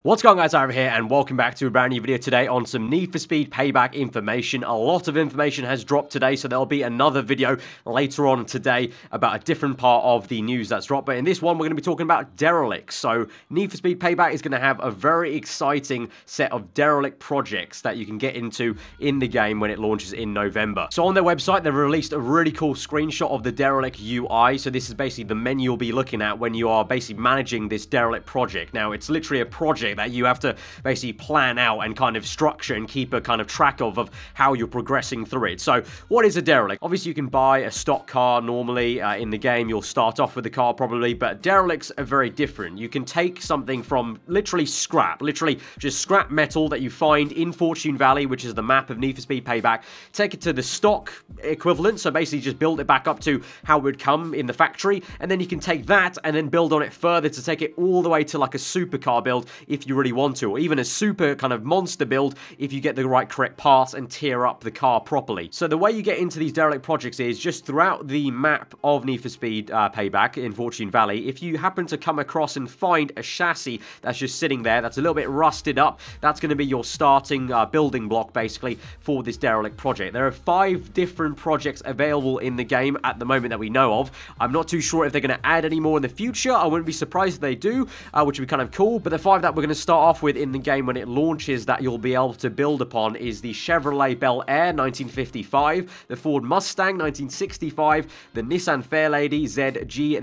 What's going on, guys? Over here, and welcome back to a brand new video today on some Need for Speed Payback information. A lot of information has dropped today, so there'll be another video later on today about a different part of the news that's dropped. But in this one, we're going to be talking about Derelict. So Need for Speed Payback is going to have a very exciting set of Derelict projects that you can get into in the game when it launches in November. So on their website, they've released a really cool screenshot of the Derelict UI. So this is basically the menu you'll be looking at when you are basically managing this Derelict project. Now, it's literally a project that you have to basically plan out and kind of structure and keep a kind of track of how you're progressing through it. So what is a Derelict? Obviously, you can buy a stock car normally in the game. You'll start off with the car probably, but Derelicts are very different. You can take something from literally scrap, literally just scrap metal that you find in Fortune Valley, which is the map of Need for Speed Payback, take it to the stock equivalent, so basically just build it back up to how it would come in the factory, and then you can take that and then build on it further to take it all the way to like a supercar build if you really want to, or even a super kind of monster build if you get the right correct parts and tier up the car properly. So the way you get into these Derelict projects is just throughout the map of Need for Speed Payback in Fortune Valley, if you happen to come across and find a chassis that's just sitting there that's a little bit rusted up, that's going to be your starting building block basically for this Derelict project. There are 5 different projects available in the game at the moment that we know of. I'm not too sure if they're going to add any more in the future. I wouldn't be surprised if they do, which would be kind of cool. But the 5 that we're going to start off with in the game when it launches that you'll be able to build upon is the Chevrolet Bel Air 1955, the Ford Mustang 1965, the Nissan Fairlady ZG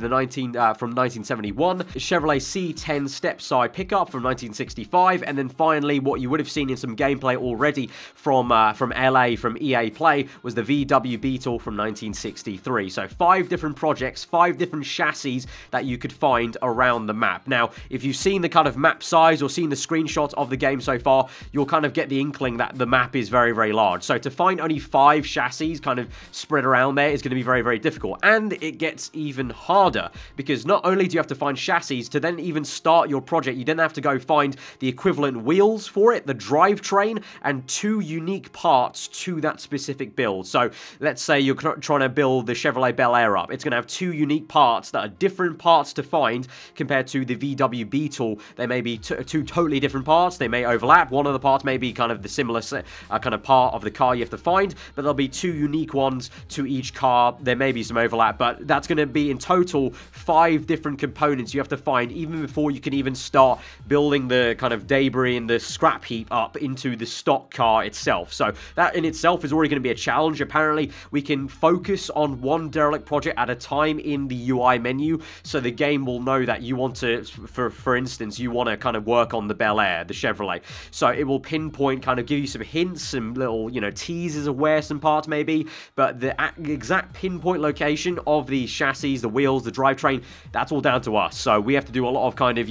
from 1971, the Chevrolet C10 step-side pickup from 1965, and then finally what you would have seen in some gameplay already from LA, from EA Play, was the VW Beetle from 1963. So 5 different projects, 5 different chassis that you could find around the map. Now, if you've seen the kind of map size or seen the screenshots of the game so far, you'll kind of get the inkling that the map is very, very large. So to find only 5 chassis kind of spread around there is going to be very, very difficult. And it gets even harder because not only do you have to find chassis to then even start your project, you then have to go find the equivalent wheels for it, the drivetrain, and 2 unique parts to that specific build. So let's say you're trying to build the Chevrolet Bel Air up. It's going to have 2 unique parts that are different parts to find compared to the VW Beetle. They may be 2 totally different parts. They may overlap. One of the parts may be kind of the similar kind of part of the car you have to find, but there'll be 2 unique ones to each car. There may be some overlap, but that's going to be in total 5 different components you have to find even before you can even start building the kind of debris and the scrap heap up into the stock car itself. So that in itself is already going to be a challenge. Apparently, we can focus on one Derelict project at a time in the UI menu, so the game will know that you want to, for instance, you want to kind of work on the Bel Air, the Chevrolet. So it will pinpoint, kind of give you some hints, some little, teasers of where some parts may be, but the exact pinpoint location of the chassis, the wheels, the drivetrain, that's all down to us. So we have to do a lot of kind of,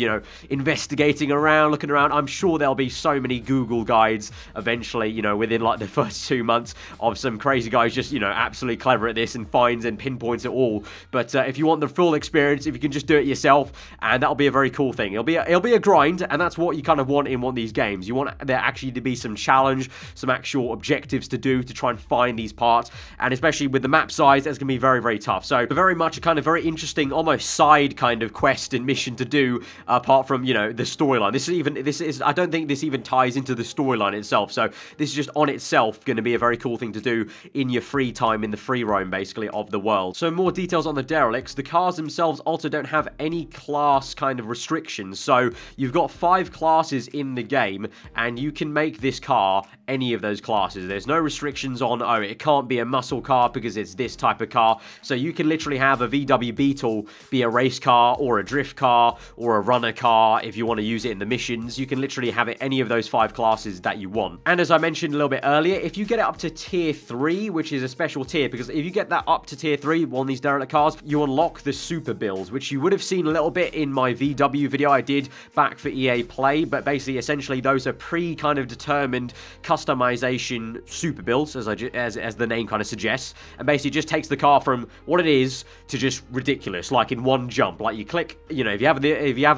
investigating around, looking around. I'm sure there'll be so many Google guides eventually, within like the first 2 months of some crazy guys just, absolutely clever at this and finds and pinpoints it all. But if you want the full experience, if you can just do it yourself, and that'll be a very cool thing. It'll be a grind, and that's what you kind of want in one of these games. You want there actually to be some challenge, some actual objectives to do to try and find these parts, and especially with the map size, that's going to be very, very tough. So very much a kind of very interesting, almost side kind of quest and mission to do, apart from, the storyline. I don't think this even ties into the storyline itself, so this is just on itself going to be a very cool thing to do in your free time, in the free roam, basically, of the world. So more details on the Derelicts. The cars themselves also don't have any class kind of restrictions, so you've got 5 classes in the game, and you can make this car any of those classes. There's no restrictions on, oh, it can't be a muscle car because it's this type of car. So you can literally have a VW Beetle be a race car or a drift car or a runner car if you want to use it in the missions. You can literally have it any of those 5 classes that you want. And as I mentioned a little bit earlier, if you get it up to tier 3, which is a special tier, because if you get that up to tier 3 on these Derelict cars, you unlock the super builds, which you would have seen a little bit in my VW video I did back for EA Play, but basically, essentially, those are kind of determined customization super builds, as the name kind of suggests, and basically just takes the car from what it is to just ridiculous, like in one jump. Like you click, if you have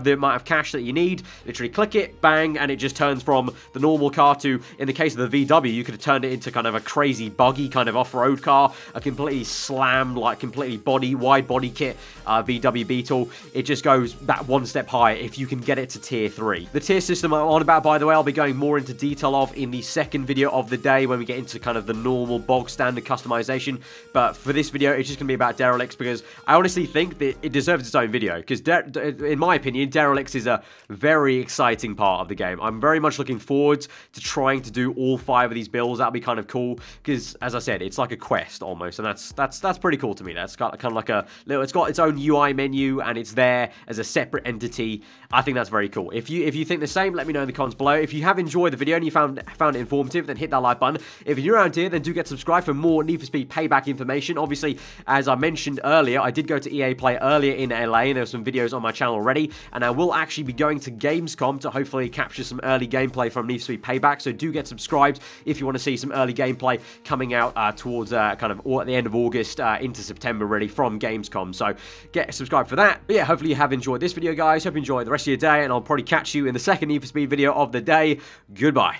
the amount of cash that you need, literally click it, bang, and it just turns from the normal car to, in the case of the VW, you could have turned it into kind of a crazy buggy kind of off-road car, a completely slammed, like completely wide body kit VW Beetle. It just goes that one step higher if you can get it to tier 3. 3. The tier system I'm on about, by the way, I'll be going more into detail of in the second video of the day when we get into kind of the normal bog standard customization. But for this video, it's just going to be about Derelicts because I honestly think that it deserves its own video because, in my opinion, Derelicts is a very exciting part of the game. I'm very much looking forward to trying to do all 5 of these builds. That'll be kind of cool because, as I said, it's like a quest almost, and that's pretty cool to me. That's got kind of like a little, it's got its own UI menu and it's there as a separate entity. I think that's very cool. If you think the same, let me know in the comments below. If you have enjoyed the video and you found it informative, then hit that like button. If you're new around here, then do get subscribed for more Need for Speed Payback information. Obviously, as I mentioned earlier, I did go to EA Play earlier in LA, and there were some videos on my channel already, and I will actually be going to Gamescom to hopefully capture some early gameplay from Need for Speed Payback, so do get subscribed if you want to see some early gameplay coming out towards kind of at the end of August into September, really, from Gamescom, so get subscribed for that. But yeah, hopefully you have enjoyed this video, guys. Hope you enjoy the rest of your day, and I'll probably catch you in the second Need for Speed video of the day. Goodbye.